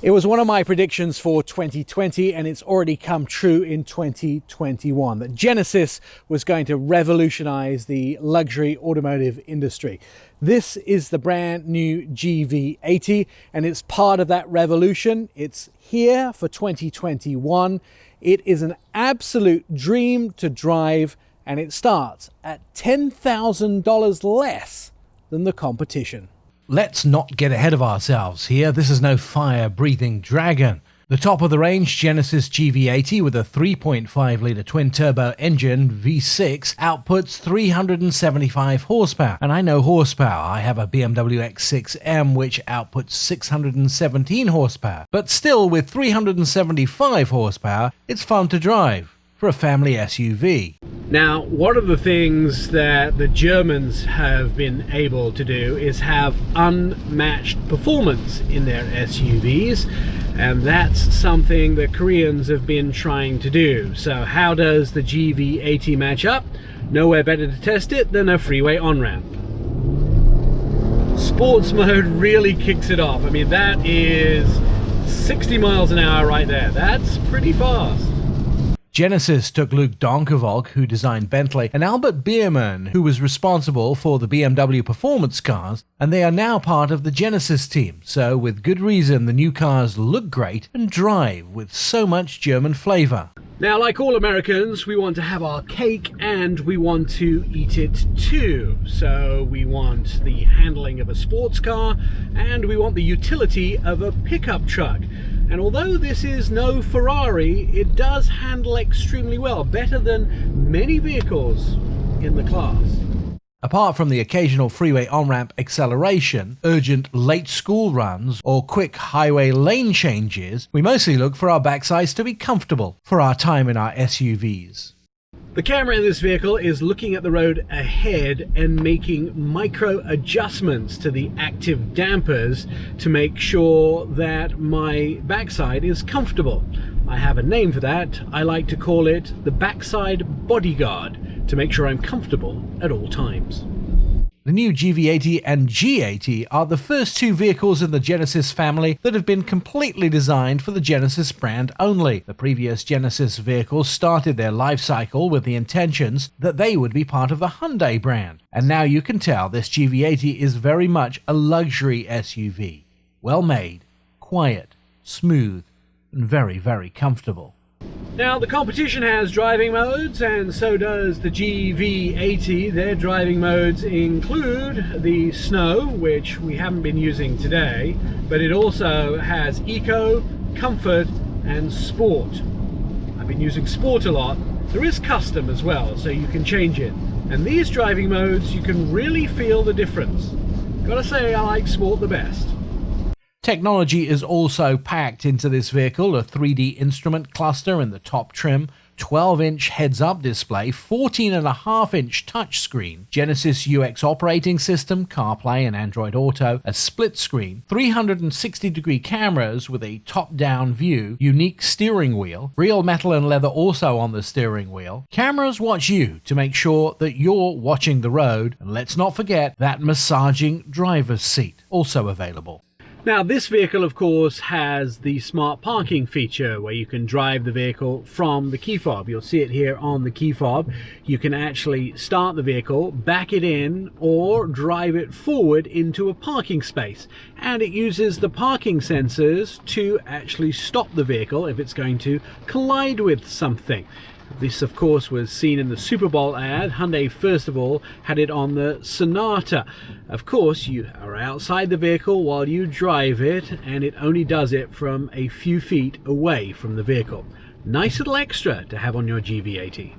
It was one of my predictions for 2020, and it's already come true in 2021, that Genesis was going to revolutionize the luxury automotive industry. This is the brand new GV80, and it's part of that revolution. It's here for 2021. It is an absolute dream to drive, and it starts at $10,000 less than the competition. Let's not get ahead of ourselves here. This is no fire-breathing dragon. The top-of-the-range Genesis GV80 with a 3.5-litre twin-turbo engine V6 outputs 375 horsepower. And I know horsepower. I have a BMW X6M which outputs 617 horsepower. But still, with 375 horsepower, it's fun to drive for a family SUV. Now, one of the things that the Germans have been able to do is have unmatched performance in their SUVs, and that's something that Koreans have been trying to do. So how does the GV80 match up? Nowhere better to test it than a freeway on-ramp. Sports mode really kicks it off. I mean, that is 60 miles an hour right there. That's pretty fast. Genesis took Luc Donkervolk, who designed Bentley, and Albert Biermann, who was responsible for the BMW performance cars, and they are now part of the Genesis team. So with good reason, the new cars look great and drive with so much German flavor. Now, like all Americans, we want to have our cake and we want to eat it too. So we want the handling of a sports car and we want the utility of a pickup truck. And although this is no Ferrari, it does handle extremely well, better than many vehicles in the class. Apart from the occasional freeway on-ramp acceleration, urgent late school runs, or quick highway lane changes, we mostly look for our backsides to be comfortable for our time in our SUVs. The camera in this vehicle is looking at the road ahead and making micro adjustments to the active dampers to make sure that my backside is comfortable. I have a name for that. I like to call it the backside bodyguard, to make sure I'm comfortable at all times. The new GV80 and G80 are the first two vehicles in the Genesis family that have been completely designed for the Genesis brand only. The previous Genesis vehicles started their life cycle with the intentions that they would be part of the Hyundai brand. And now you can tell this GV80 is very much a luxury SUV. Well made, quiet, smooth, and very, very comfortable. Now, the competition has driving modes, and so does the GV80. Their driving modes include the snow, which we haven't been using today, but it also has eco, comfort, and sport. I've been using sport a lot. There is custom as well, so you can change it. And these driving modes, you can really feel the difference. Gotta say, I like sport the best. Technology is also packed into this vehicle, a 3D instrument cluster in the top trim, 12-inch heads-up display, 14.5-inch touchscreen, Genesis UX operating system, CarPlay and Android Auto, a split screen, 360-degree cameras with a top-down view, unique steering wheel, real metal and leather also on the steering wheel. Cameras watch you to make sure that you're watching the road, and let's not forget that massaging driver's seat, also available. Now, this vehicle, of course, has the smart parking feature where you can drive the vehicle from the key fob. You'll see it here on the key fob. You can actually start the vehicle, back it in, or drive it forward into a parking space. And it uses the parking sensors to actually stop the vehicle if it's going to collide with something. This, of course, was seen in the Super Bowl ad. Hyundai, first of all, had it on the Sonata. Of course, you are outside the vehicle while you drive it, and it only does it from a few feet away from the vehicle. Nice little extra to have on your GV80.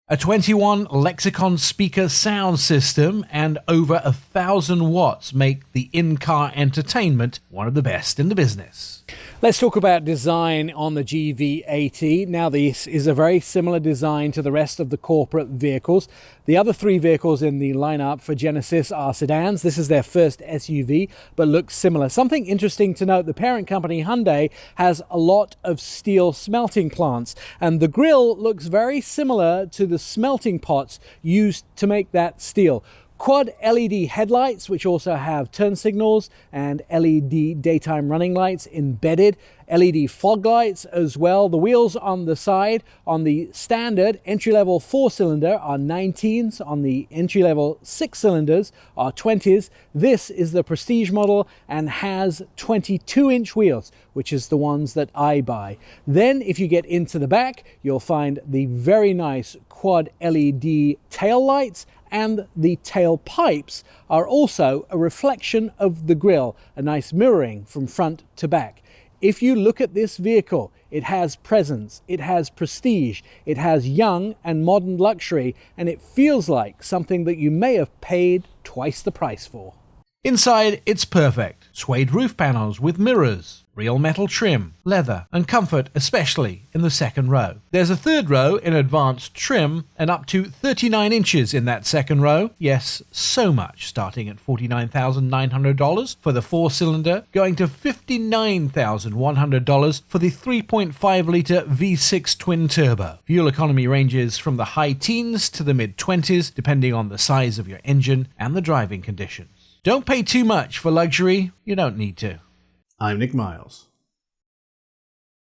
A 21 Lexicon speaker sound system and over 1,000 watts make the in-car entertainment one of the best in the business. Let's talk about design on the GV80. Now, this is a very similar design to the rest of the corporate vehicles. The other three vehicles in the lineup for Genesis are sedans. This is their first SUV, but looks similar. Something interesting to note, the parent company Hyundai has a lot of steel smelting plants, and the grille looks very similar to the smelting pots used to make that steel. Quad LED headlights, which also have turn signals and LED daytime running lights embedded. LED fog lights as well. The wheels on the side on the standard entry-level 4-cylinder are 19s. On the entry-level 6 cylinders are 20s. This is the Prestige model and has 22-inch wheels, which is the ones that I buy. Then if you get into the back, you'll find the very nice quad LED tail lights, and the tail pipes are also a reflection of the grille, a nice mirroring from front to back. If you look at this vehicle, it has presence, it has prestige, it has young and modern luxury, and it feels like something that you may have paid twice the price for. Inside, it's perfect. Suede roof panels with mirrors, real metal trim, leather, and comfort, especially in the second row. There's a third row in advanced trim and up to 39 inches in that second row. Yes, so much, starting at $49,900 for the 4-cylinder, going to $59,100 for the 3.5-litre V6 twin-turbo. Fuel economy ranges from the high teens to the mid-20s, depending on the size of your engine and the driving conditions. Don't pay too much for luxury. You don't need to. I'm Nik Miles.